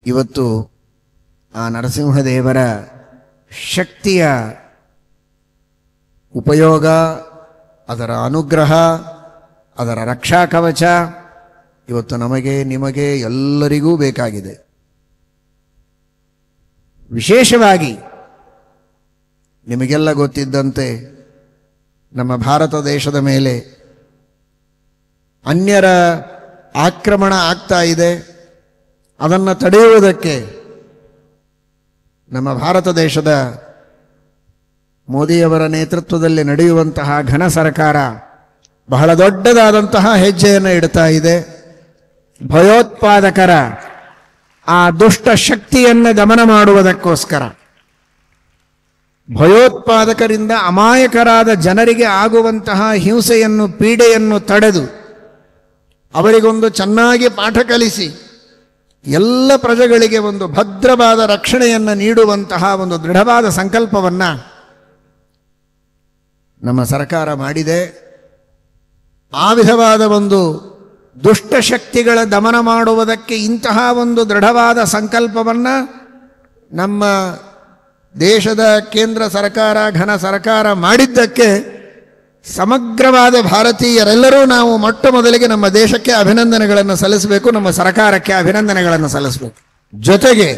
ಇವತ್ತು ಆ ನರಸಿಂಹದೇವರ ಶಕ್ತಿಯ ಉಪಯೋಗ, ಅದರ ಅನುಗ್ರಹ, ಅದರ ರಕ್ಷಾ ಕವಚ ಇವತ್ತು ನಮಗೆ ನಿಮಗೆ ಎಲ್ಲರಿಗೂ ಬೇಕಾಗಿದೆ. ವಿಶೇಷವಾಗಿ ನಿಮಗೆಲ್ಲ ಗೊತ್ತಿದ್ದಂತೆ ನಮ್ಮ ಭಾರತ ದೇಶದ ಮೇಲೆ ಅನ್ಯರ ಆಕ್ರಮಣ ಆಗ್ತಾ ಇದೆ. ಅದನ್ನು ತಡೆಯುವುದಕ್ಕೆ ನಮ್ಮ ಭಾರತ ದೇಶದ ಮೋದಿಯವರ ನೇತೃತ್ವದಲ್ಲಿ ನಡೆಯುವಂತಹ ಘನ ಸರ್ಕಾರ ಬಹಳ ದೊಡ್ಡದಾದಂತಹ ಹೆಜ್ಜೆಯನ್ನು ಇಡ್ತಾ ಇದೆ. ಭಯೋತ್ಪಾದಕರ ಆ ದುಷ್ಟ ಶಕ್ತಿಯನ್ನು ದಮನ ಮಾಡುವುದಕ್ಕೋಸ್ಕರ, ಭಯೋತ್ಪಾದಕರಿಂದ ಅಮಾಯಕರಾದ ಜನರಿಗೆ ಆಗುವಂತಹ ಹಿಂಸೆಯನ್ನು, ಪೀಡೆಯನ್ನು ತಡೆದು ಅವರಿಗೊಂದು ಚೆನ್ನಾಗಿ ಪಾಠ ಕಲಿಸಿ ಎಲ್ಲ ಪ್ರಜೆಗಳಿಗೆ ಒಂದು ಭದ್ರವಾದ ರಕ್ಷಣೆಯನ್ನು ನೀಡುವಂತಹ ಒಂದು ದೃಢವಾದ ಸಂಕಲ್ಪವನ್ನು ನಮ್ಮ ಸರ್ಕಾರ ಮಾಡಿದೆ. ಆ ವಿಧವಾದ ಒಂದು ದುಷ್ಟಶಕ್ತಿಗಳ ದಮನ ಮಾಡುವುದಕ್ಕೆ ಇಂತಹ ಒಂದು ದೃಢವಾದ ಸಂಕಲ್ಪವನ್ನು ನಮ್ಮ ದೇಶದ ಕೇಂದ್ರ ಸರ್ಕಾರ, ಘನ ಸರ್ಕಾರ ಮಾಡಿದ್ದಕ್ಕೆ ಸಮಗ್ರವಾದ ಭಾರತೀಯರೆಲ್ಲರೂ ನಾವು ಮೊಟ್ಟ ಮೊದಲಿಗೆ ನಮ್ಮ ದೇಶಕ್ಕೆ ಅಭಿನಂದನೆಗಳನ್ನು ಸಲ್ಲಿಸಬೇಕು, ನಮ್ಮ ಸರ್ಕಾರಕ್ಕೆ ಅಭಿನಂದನೆಗಳನ್ನು ಸಲ್ಲಿಸಬೇಕು. ಜೊತೆಗೆ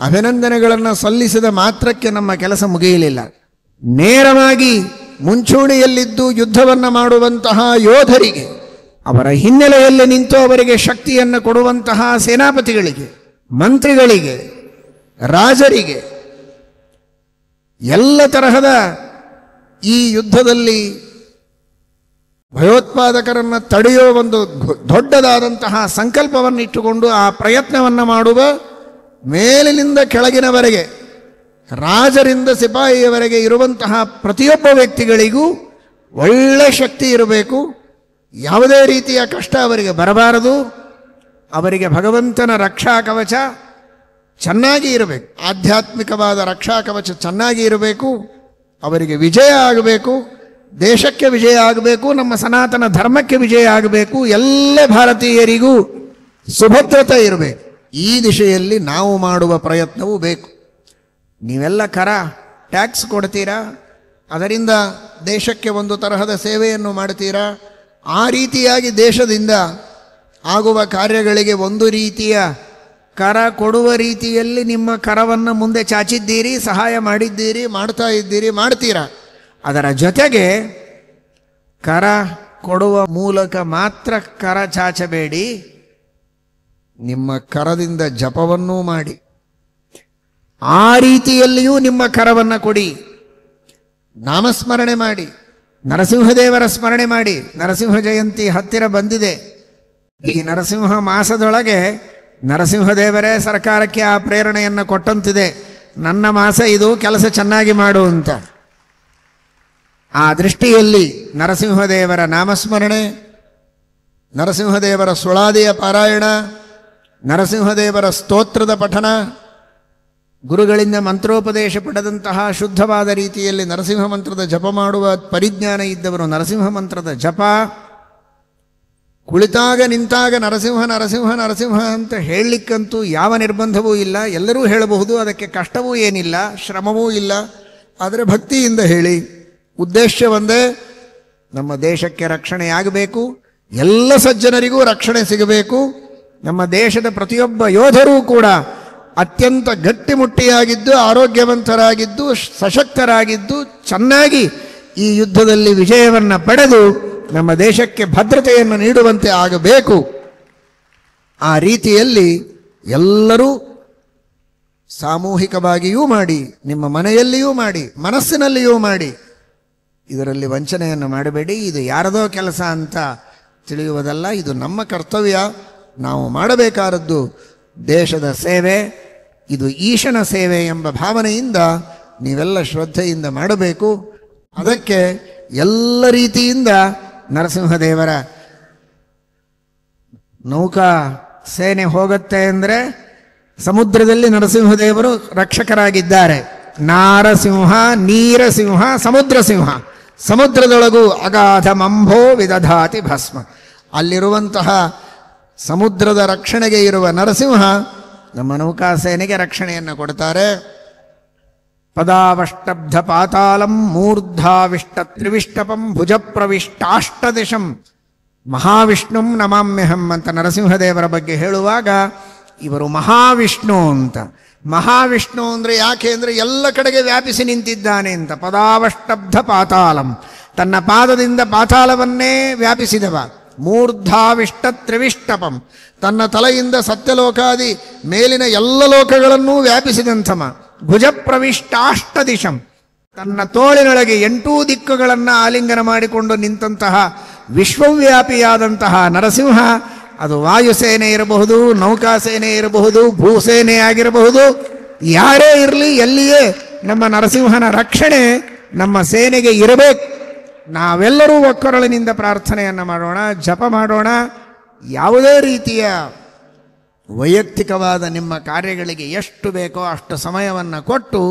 ಅಭಿನಂದನೆಗಳನ್ನು ಸಲ್ಲಿಸಿದ ಮಾತ್ರಕ್ಕೆ ನಮ್ಮ ಕೆಲಸ ಮುಗಿಯಲಿಲ್ಲ. ನೇರವಾಗಿ ಮುಂಚೂಣಿಯಲ್ಲಿದ್ದು ಯುದ್ಧವನ್ನು ಮಾಡುವಂತಹ ಯೋಧರಿಗೆ, ಅವರ ಹಿನ್ನೆಲೆಯಲ್ಲಿ ನಿಂತು ಅವರಿಗೆ ಶಕ್ತಿಯನ್ನು ಕೊಡುವಂತಹ ಸೇನಾಪತಿಗಳಿಗೆ, ಮಂತ್ರಿಗಳಿಗೆ, ರಾಜರಿಗೆ, ಎಲ್ಲ ತರಹದ ಈ ಯುದ್ಧದಲ್ಲಿ ಭಯೋತ್ಪಾದಕರನ್ನು ತಡೆಯುವ ಒಂದು ದೊಡ್ಡದಾದಂತಹ ಸಂಕಲ್ಪವನ್ನು ಇಟ್ಟುಕೊಂಡು ಆ ಪ್ರಯತ್ನವನ್ನು ಮಾಡುವ ಮೇಲಿನಿಂದ ಕೆಳಗಿನವರೆಗೆ, ರಾಜರಿಂದ ಸಿಪಾಯಿಯವರೆಗೆ ಇರುವಂತಹ ಪ್ರತಿಯೊಬ್ಬ ವ್ಯಕ್ತಿಗಳಿಗೂ ಒಳ್ಳೆ ಶಕ್ತಿ ಇರಬೇಕು. ಯಾವುದೇ ರೀತಿಯ ಕಷ್ಟ ಅವರಿಗೆ ಬರಬಾರದು. ಅವರಿಗೆ ಭಗವಂತನ ರಕ್ಷಾ ಕವಚ ಚೆನ್ನಾಗಿ ಇರಬೇಕು, ಆಧ್ಯಾತ್ಮಿಕವಾದ ರಕ್ಷಾ ಕವಚ ಚೆನ್ನಾಗಿ ಇರಬೇಕು. ಅವರಿಗೆ ವಿಜಯ ಆಗಬೇಕು, ದೇಶಕ್ಕೆ ವಿಜಯ ಆಗಬೇಕು, ನಮ್ಮ ಸನಾತನ ಧರ್ಮಕ್ಕೆ ವಿಜಯ ಆಗಬೇಕು, ಎಲ್ಲ ಭಾರತೀಯರಿಗೂ ಸುಭದ್ರತೆ ಇರಬೇಕು. ಈ ದಿಶೆಯಲ್ಲಿ ನಾವು ಮಾಡುವ ಪ್ರಯತ್ನವೂ ಬೇಕು. ನೀವೆಲ್ಲ ಟ್ಯಾಕ್ಸ್ ಕೊಡ್ತೀರಾ, ಅದರಿಂದ ದೇಶಕ್ಕೆ ಒಂದು ತರಹದ ಸೇವೆಯನ್ನು ಮಾಡ್ತೀರಾ. ಆ ರೀತಿಯಾಗಿ ದೇಶದಿಂದ ಆಗುವ ಕಾರ್ಯಗಳಿಗೆ ಒಂದು ರೀತಿಯ ಕರ ಕೊಡುವ ರೀತಿಯಲ್ಲಿ ನಿಮ್ಮ ಕರವನ್ನು ಮುಂದೆ ಚಾಚಿದ್ದೀರಿ, ಸಹಾಯ ಮಾಡಿದ್ದೀರಿ, ಮಾಡ್ತಾ ಇದ್ದೀರಿ, ಮಾಡ್ತೀರಾ. ಅದರ ಜೊತೆಗೆ ಕರ ಕೊಡುವ ಮೂಲಕ ಮಾತ್ರ ಕರ ಚಾಚಬೇಡಿ, ನಿಮ್ಮ ಕರದಿಂದ ಜಪವನ್ನೂ ಮಾಡಿ. ಆ ರೀತಿಯಲ್ಲಿಯೂ ನಿಮ್ಮ ಕರವನ್ನು ಕೊಡಿ, ನಾಮಸ್ಮರಣೆ ಮಾಡಿ, ನರಸಿಂಹದೇವರ ಸ್ಮರಣೆ ಮಾಡಿ. ನರಸಿಂಹ ಜಯಂತಿ ಹತ್ತಿರ ಬಂದಿದೆ. ಈ ನರಸಿಂಹ ಮಾಸದೊಳಗೆ ನರಸಿಂಹದೇವರೇ ಸರ್ಕಾರಕ್ಕೆ ಆ ಪ್ರೇರಣೆಯನ್ನು ಕೊಟ್ಟಂತಿದೆ, ನನ್ನ ಮಾಸ ಇದು, ಕೆಲಸ ಚೆನ್ನಾಗಿ ಮಾಡು ಅಂತ. ಆ ದೃಷ್ಟಿಯಲ್ಲಿ ನರಸಿಂಹದೇವರ ನಾಮಸ್ಮರಣೆ, ನರಸಿಂಹದೇವರ ಸುಳಾದಿಯ ಪಾರಾಯಣ, ನರಸಿಂಹದೇವರ ಸ್ತೋತ್ರದ ಪಠನ, ಗುರುಗಳಿಂದ ಮಂತ್ರೋಪದೇಶ ಪಡೆದಂತಹ ಶುದ್ಧವಾದ ರೀತಿಯಲ್ಲಿ ನರಸಿಂಹ ಮಂತ್ರದ ಜಪ ಮಾಡುವ ಪರಿಜ್ಞಾನ ಇದ್ದವರು ನರಸಿಂಹ ಮಂತ್ರದ ಜಪ, ಕುಳಿತಾಗ ನಿಂತಾಗ ನರಸಿಂಹ ನರಸಿಂಹ ನರಸಿಂಹ ಅಂತ ಹೇಳಲಿಕ್ಕಂತೂ ಯಾವ ನಿರ್ಬಂಧವೂ ಇಲ್ಲ, ಎಲ್ಲರೂ ಹೇಳಬಹುದು. ಅದಕ್ಕೆ ಕಷ್ಟವೂ ಏನಿಲ್ಲ, ಶ್ರಮವೂ ಇಲ್ಲ. ಆದರೆ ಭಕ್ತಿಯಿಂದ ಹೇಳಿ. ಉದ್ದೇಶ ಒಂದೇ, ನಮ್ಮ ದೇಶಕ್ಕೆ ರಕ್ಷಣೆಯಾಗಬೇಕು, ಎಲ್ಲ ಸಜ್ಜನರಿಗೂ ರಕ್ಷಣೆ ಸಿಗಬೇಕು. ನಮ್ಮ ದೇಶದ ಪ್ರತಿಯೊಬ್ಬ ಯೋಧರೂ ಕೂಡ ಅತ್ಯಂತ ಗಟ್ಟಿಮುಟ್ಟಿಯಾಗಿದ್ದು, ಆರೋಗ್ಯವಂತರಾಗಿದ್ದು, ಸಶಕ್ತರಾಗಿದ್ದು, ಚೆನ್ನಾಗಿ ಈ ಯುದ್ಧದಲ್ಲಿ ವಿಜಯವನ್ನು ಪಡೆದು ನಮ್ಮ ದೇಶಕ್ಕೆ ಭದ್ರತೆಯನ್ನು ನೀಡುವಂತೆ ಆಗಬೇಕು. ಆ ರೀತಿಯಲ್ಲಿ ಎಲ್ಲರೂ ಸಾಮೂಹಿಕವಾಗಿಯೂ ಮಾಡಿ, ನಿಮ್ಮ ಮನೆಯಲ್ಲಿಯೂ ಮಾಡಿ, ಮನಸ್ಸಿನಲ್ಲಿಯೂ ಮಾಡಿ. ಇದರಲ್ಲಿ ವಂಚನೆಯನ್ನು ಮಾಡಬೇಡಿ. ಇದು ಯಾರದೋ ಕೆಲಸ ಅಂತ ತಿಳಿಯುವುದಲ್ಲ, ಇದು ನಮ್ಮ ಕರ್ತವ್ಯ. ನಾವು ಮಾಡಬೇಕಾದದ್ದು ದೇಶದ ಸೇವೆ, ಇದು ಈಶನ ಸೇವೆ ಎಂಬ ಭಾವನೆಯಿಂದ ನೀವೆಲ್ಲ ಶ್ರದ್ಧೆಯಿಂದ ಮಾಡಬೇಕು. ಅದಕ್ಕೆ ಎಲ್ಲ ರೀತಿಯಿಂದ ನರಸಿಂಹದೇವರ ನೌಕಾ ಸೇನೆ ಹೋಗುತ್ತೆ ಅಂದರೆ ಸಮುದ್ರದಲ್ಲಿ ನರಸಿಂಹದೇವರು ರಕ್ಷಕರಾಗಿದ್ದಾರೆ. ನಾರಸಿಂಹ, ನೀರಸಿಂಹ, ಸಮುದ್ರ ಸಿಂಹ. ಸಮುದ್ರದೊಳಗೂ ಅಗಾಧ ಮಂಭೋ ವಿದಧಾತಿ ಭಸ್ಮ. ಅಲ್ಲಿರುವಂತಹ ಸಮುದ್ರದ ರಕ್ಷಣೆಗೆ ಇರುವ ನರಸಿಂಹ ನಮ್ಮ ನೌಕಾಸೇನೆಗೆ ರಕ್ಷಣೆಯನ್ನು ಕೊಡ್ತಾರೆ. ಪದಾವಷ್ಟಬ್ಧ ಪಾತಾಳಂ ಮೂರ್ಧಾವಿಷ್ಟ ತ್ರಿವಿಷ್ಟಪಂ ಭುಜಪ್ರವಿಷ್ಟಾಷ್ಟದಿಶಂ ಮಹಾವಿಷ್ಣುಂ ನಮಾಮ್ಯಹಂ ಅಂತ ನರಸಿಂಹದೇವರ ಬಗ್ಗೆ ಹೇಳುವಾಗ ಇವರು ಮಹಾವಿಷ್ಣು ಅಂತ. ಮಹಾವಿಷ್ಣು ಅಂದರೆ ಯಾಕೆ ಅಂದರೆ ಎಲ್ಲ ಕಡೆಗೆ ವ್ಯಾಪಿಸಿ ನಿಂತಿದ್ದಾನೆ ಅಂತ. ಪದಾವಷ್ಟಬ್ಧ ಪಾತಾಳಂ, ತನ್ನ ಪಾದದಿಂದ ಪಾತಾಳವನ್ನೇ ವ್ಯಾಪಿಸಿದವ. ಮೂರ್ಧಾವಿಷ್ಟ ತ್ರಿವಿಷ್ಟಪಂ, ತನ್ನ ತಲೆಯಿಂದ ಸತ್ಯಲೋಕಾದಿ ಮೇಲಿನ ಎಲ್ಲ ಲೋಕಗಳನ್ನೂ ವ್ಯಾಪಿಸಿದಂಥಮ. ಭುಜಪ್ರವಿಷ್ಟಾಷ್ಟದಿಶಂ, ತನ್ನ ತೋಳಿನೊಳಗೆ 8 ದಿಕ್ಕುಗಳನ್ನು ಆಲಿಂಗನ ಮಾಡಿಕೊಂಡು ನಿಂತಹ ವಿಶ್ವವ್ಯಾಪಿಯಾದಂತಹ ನರಸಿಂಹ, ಅದು ವಾಯುಸೇನೆ ಇರಬಹುದು, ನೌಕಾಸೇನೆ ಇರಬಹುದು, ಭೂಸೇನೆ ಆಗಿರಬಹುದು, ಯಾರೇ ಇರಲಿ ಎಲ್ಲಿಯೇ ನಮ್ಮ ನರಸಿಂಹನ ರಕ್ಷಣೆ ನಮ್ಮ ಸೇನೆಗೆ ಇರಬೇಕು. ನಾವೆಲ್ಲರೂ ಒಕ್ಕೊರಳಿನಿಂದ ಪ್ರಾರ್ಥನೆಯನ್ನು ಮಾಡೋಣ, ಜಪ ಮಾಡೋಣ. ಯಾವುದೇ ರೀತಿಯ ವೈಯಕ್ತಿಕವಾದ ನಿಮ್ಮ ಕಾರ್ಯಗಳಿಗೆ ಎಷ್ಟು ಬೇಕೋ ಅಷ್ಟು ಸಮಯವನ್ನು ಕೊಟ್ಟು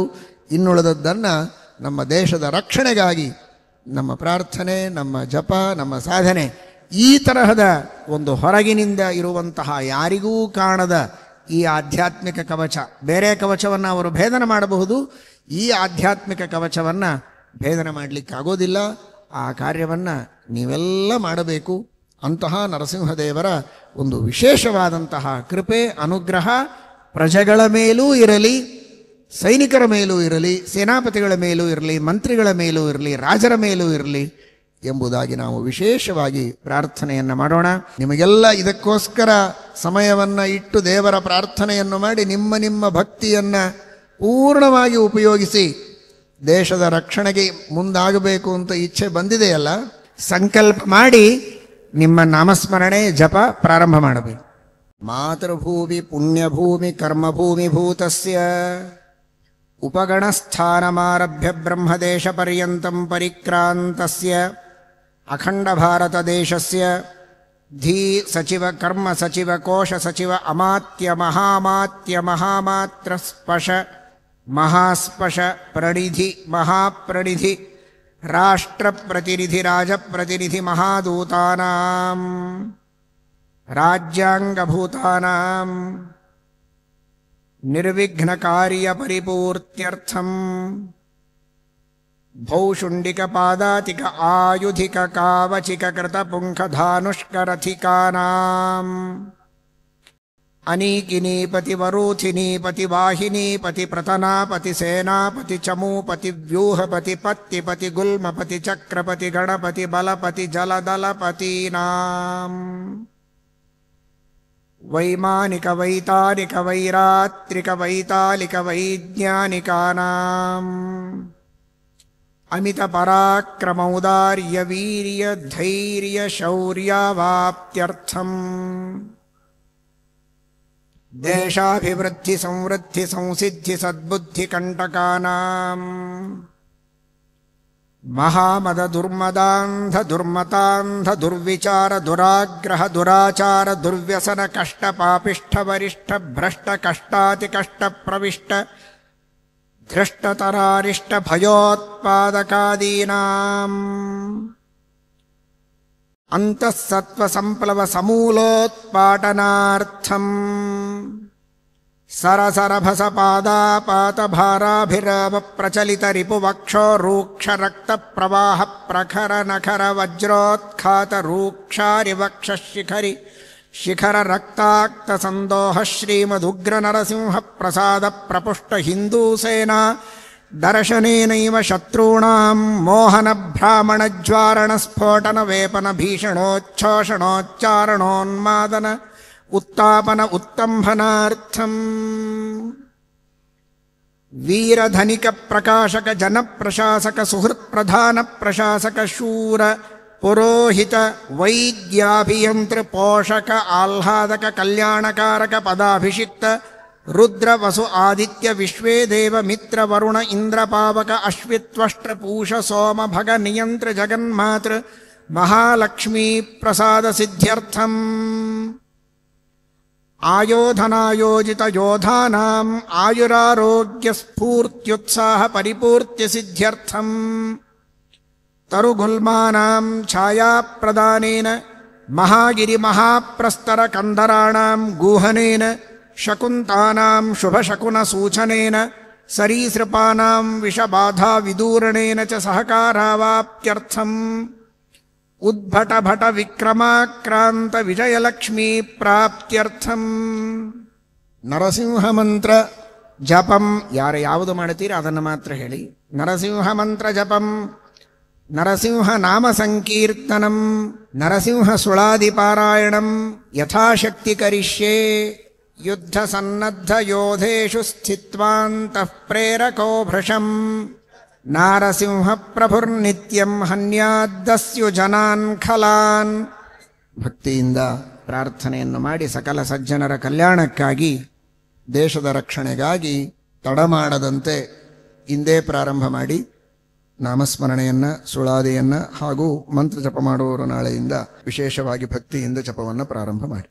ಇನ್ನುಳಿದದ್ದನ್ನು ನಮ್ಮ ದೇಶದ ರಕ್ಷಣೆಗಾಗಿ ನಮ್ಮ ಪ್ರಾರ್ಥನೆ, ನಮ್ಮ ಜಪ, ನಮ್ಮ ಸಾಧನೆ, ಈ ತರಹದ ಒಂದು ಹೊರಗಿನಿಂದ ಇರುವಂತಹ ಯಾರಿಗೂ ಕಾಣದ ಈ ಆಧ್ಯಾತ್ಮಿಕ ಕವಚ, ಬೇರೆ ಕವಚವನ್ನು ಅವರು ಭೇದನ ಮಾಡಬಹುದು, ಈ ಆಧ್ಯಾತ್ಮಿಕ ಕವಚವನ್ನು ಭೇದನ ಮಾಡಲಿಕ್ಕಾಗೋದಿಲ್ಲ. ಆ ಕಾರ್ಯವನ್ನು ನೀವೆಲ್ಲ ಮಾಡಬೇಕು. ಅಂತಹ ನರಸಿಂಹದೇವರ ಒಂದು ವಿಶೇಷವಾದಂತಹ ಕೃಪೆ, ಅನುಗ್ರಹ ಪ್ರಜೆಗಳ ಮೇಲೂ ಇರಲಿ, ಸೈನಿಕರ ಮೇಲೂ ಇರಲಿ, ಸೇನಾಪತಿಗಳ ಮೇಲೂ ಇರಲಿ, ಮಂತ್ರಿಗಳ ಮೇಲೂ ಇರಲಿ, ರಾಜರ ಮೇಲೂ ಇರಲಿ ಎಂಬುದಾಗಿ ನಾವು ವಿಶೇಷವಾಗಿ ಪ್ರಾರ್ಥನೆಯನ್ನು ಮಾಡೋಣ. ನಿಮಗೆಲ್ಲ ಇದಕ್ಕೋಸ್ಕರ ಸಮಯವನ್ನು ಇಟ್ಟು ದೇವರ ಪ್ರಾರ್ಥನೆಯನ್ನು ಮಾಡಿ ನಿಮ್ಮ ನಿಮ್ಮ ಭಕ್ತಿಯನ್ನು ಪೂರ್ಣವಾಗಿ ಉಪಯೋಗಿಸಿ ದೇಶದ ರಕ್ಷಣೆಗೆ ಮುಂದಾಗಬೇಕು ಅಂತ ಇಚ್ಛೆ ಬಂದಿದೆಯಲ್ಲ, ಸಂಕಲ್ಪ ಮಾಡಿ ನಿಮ್ಮ ನಾಮಸ್ಮರಣೆ ಜಪ ಪ್ರಾರಂಭ ಮಾಡಬೇಕು. ಮಾತೃಭೂಮಿ ಪುಣ್ಯಭೂಮಿ ಕರ್ಮಭೂಮಿ ಭೂತಸ್ಯ ಉಪಗಣಸ್ಥಾನಮಾರಭ್ಯ ಬ್ರಹ್ಮದೇಶ ಪರ್ಯಂತಂ ಪರಿಕ್ರಾಂತಸ್ಯ ಅಖಂಡ ಭಾರತ ದೇಶಸ್ಯ ಧೀ ಸಚಿವ ಕರ್ಮ ಸಚಿವ ಕೋಶ ಸಚಿವ ಅಮಾತ್ಯ ಮಹಾಮಾತ್ಯ ಮಹಾಮಾತ್ರ ಸ್ಪಶ ಮಹಾಸ್ಪಶ ಪ್ರಣಿಧಿ ಮಹಾಪ್ರಣಿಧಿ ರಾಷ್ಟ್ರ ಪ್ರತಿನಿಧಿ ರಾಜಪ್ರತಿನಿಧಿ ಮಹಾದೂತಾನಾಂ ರಾಜ್ಯಾಂಗಭೂತಾನಾಂ ನಿರ್ವಿಘ್ನ ಕಾರ್ಯ ಪರಿಪೂರ್ತ್ಯರ್ಥಂ ಭೌಶುಂಡಿಕ ಪಾದಾತಿಕ ಆಯುಧಿಕ ಕಾವಚಿಕ ಕೃತ ಪುಂಖಧಾನುಷ್ಕರಥಿಕಾನಾಂ ಅನೀಕಿನೀಪತಿ ವರೂಥಿನೀಪತಿ ವಾಹಿನೀಪತಿ ಪ್ರತನಾಪತಿ ಸೇನಾಪತಿ ಚಮೂಪತಿ ವ್ಯೂಹಪತಿ ಪತ್ತಿಪತಿ ಗುಲ್ಮಪತಿ ಚಕ್ರಪತಿ ಗಣಪತಿ ಬಲಪತಿ ಜಲದಲಪತೀನಾಂ ವೈಮಾನಿಕ ವೈತಾನಿಕ ವೈರಾತ್ರಿಕ ವೈತಾಲಿಕ ವೈಜ್ಞಾನಿಕಾನಾಂ ಅಮಿತ ಪರಾಕ್ರಮೌದಾರ್ಯ ವೀರ್ಯ ಧೈರ್ಯ ಶೌರ್ಯಾವಾಪ್ತ್ಯರ್ಥಂ ದೇಶಾಭಿವೃದ್ಧಿ ಸಂವೃದ್ಧಿ ಸಂಸಿದ್ಧಿ ಸದ್ಬುದ್ಧಿ ಕಂಟಕಾನಾಂ ಮಹಾಮದ ದುರ್ಮದಾಂಧ ದುರ್ಮತಾಂಧ ದುರ್ವಿಚಾರ ದುರಾಗ್ರಹ ದುರಾಚಾರ ದುರ್ವ್ಯಸನ ಕಷ್ಟ ಪಾಪಿಷ್ಠ ವರಿಷ್ಠ ಭ್ರಷ್ಟ ಕಷ್ಟಾತಿ ಕಷ್ಟ ಪ್ರವಿಷ್ಟ ಧೃಷ್ಟತರಾರಿಷ್ಟ ಭಯೋತ್ಪಾದಕಾದೀನಾಂ ಅಂತಃಸತ್ವ ಸಂಪ್ಲವ ಸಮೂಲೋತ್ಪಾಟನಾರ್ಥಂ ಸರಸರಭಸ ಪಾದಾಪಾತ ಭಾರಾಭಿರಾಮ ಪ್ರಚಲಿತ ರಿಪುವಕ್ಷೋ ರೂಕ್ಷ ರಕ್ತ ಪ್ರವಾಹ ಪ್ರಖರ ನಖರ ವಜ್ರೋತ್ಖಾತ ರೂಕ್ಷಾರಿವಕ್ಷ ಶಿಖರಿ ಶಿಖರ ರಕ್ತಾಕ್ತ ಸಂದೋಹ ಶ್ರೀಮದುಗ್ರ ನರಸಿಂಹ ಪ್ರಸಾದ ಪ್ರಪುಷ್ಟ ಹಿಂದೂ ಸೇನಾ ದರ್ಶನೇನೈವ ಶತ್ರುಣಾಂ ಮೋಹನ ಭ್ರಾಮಣ ಜ್ವಾರಣ ಸ್ಫೋಟನ ವೇಪನ ಭೀಷಣೋಚ್ಛೋಷಣೋಚ್ಚಾರಣೋನ್ಮಾದನ ಉತ್ತಾಪನ ಉತ್ತಂಭನಾರ್ಥಂ ವೀರಧನಿಕ ಪ್ರಕಾಶಕ ಜನ ಪ್ರಶಾಸಕ ಸುಹೃತ್ ಪ್ರಧಾನ ಪ್ರಶಾಸಕ ಶೂರ ಪುರೋಹಿತ ವೈದ್ಯಾಭಿಯಂತ್ರ ಪೋಷಕ ಆಹ್ಲಾದಕ ಕಲ್ಯಾಣಕಾರಕ ಪದಾಭಿಷಿಕ್ತ ರುದ್ರ ವಸು ಆದಿತ್ಯ ವಿಶ್ವೇ ದೇವ ಮಿತ್ರ ವರುಣ ಇಂದ್ರ ಪಾವಕ ಅಶ್ವಿತ್ವಷ್ಟ್ರ ಪೂಷ ಸೋಮ ಭಗ ನಿಯಂತ್ರ ಜಗನ್ಮಾತೃ ಮಹಾಲಕ್ಷ್ಮೀ ಪ್ರಸಾದ ಸಿದ್ಧ್ಯರ್ಥಂ ಆಯೋಧನಾಯೋಜಿತ ಯೋಧಾನಾಂ ಆಯುರಾರೋಗ್ಯ ಸ್ಫೂರ್ತ್ಯುತ್ಸಾಹ ಪರಿಪೂರ್ತ್ಯ ಸಿದ್ಧ್ಯರ್ಥಂ ತರುಗುಲ್ಮಾನಾಂ ಛಾಯಾಪ್ರದಾನೇನ ಮಹಾಗಿರಿ ಮಹಾಪ್ರಸ್ತರ ಕಂದರಾಣಾಂ ಗೂಹನೇನ ಶಕುಂತಾನಾಂ ಶುಭಶಕುನ ಸೂಚನೇನ ಸರೀಸೃಪಾನಾಂ ವಿಷಬಾಧಾ ವಿದೂರಣೇನ ಚ ಸಹಕಾರಾವಾಪ್ತ್ಯರ್ಥಂ ಉದ್ಭಟ ಭಟ ವಿಕ್ರಮಾಕ್ರಾಂತ ವಿಜಯಲಕ್ಷ್ಮೀ ಪ್ರಾಪ್ತ್ಯರ್ಥಂ. ನರಸಿಂಹ ಮಂತ್ರ ಜಪಂ ಯಾವುದು ಮಾಡ್ತೀರಿ ಅದನ್ನು ಮಾತ್ರ ಹೇಳಿ. ನರಸಿಂಹ ಮಂತ್ರ ಜಪಂ, ನರಸಿಂಹ ನಾಮ ಸಂಕೀರ್ತನಂ, ನರಸಿಂಹ ಸುಳಾದಿ ಪಾರಾಯಣಂ ಯಥಾಶಕ್ತಿ ಕರಿಷ್ಯೆ. ಯುದ್ಧ ಸನ್ನದ್ಧ ಯೋಧೇಷು ಸ್ಥಿತ್ವಾಂತಃ ಪ್ರೇರಕೋ ಭೃಶಂ. ನಾರಸಿಂಹ ಪ್ರಭುರ್ನಿತ್ಯಂ ಹನ್ಯಾದ್ದಸ್ಯು ಜನಾನ್ ಖಲಾನ್. ಭಕ್ತಿಯಿಂದ ಪ್ರಾರ್ಥನೆಯನ್ನು ಮಾಡಿ ಸಕಲ ಸಜ್ಜನರ ಕಲ್ಯಾಣಕ್ಕಾಗಿ, ದೇಶದ ರಕ್ಷಣೆಗಾಗಿ ತಡ ಮಾಡದಂತೆ ಇಂದೇ ಪ್ರಾರಂಭ ಮಾಡಿ ನಾಮಸ್ಮರಣೆಯನ್ನು, ಸುಳಾದಿಯನ್ನು ಹಾಗೂ ಮಂತ್ರ ಜಪ ಮಾಡುವವರು ನಾಳೆಯಿಂದ ವಿಶೇಷವಾಗಿ ಭಕ್ತಿಯಿಂದ ಜಪವನ್ನು ಪ್ರಾರಂಭ ಮಾಡಿ.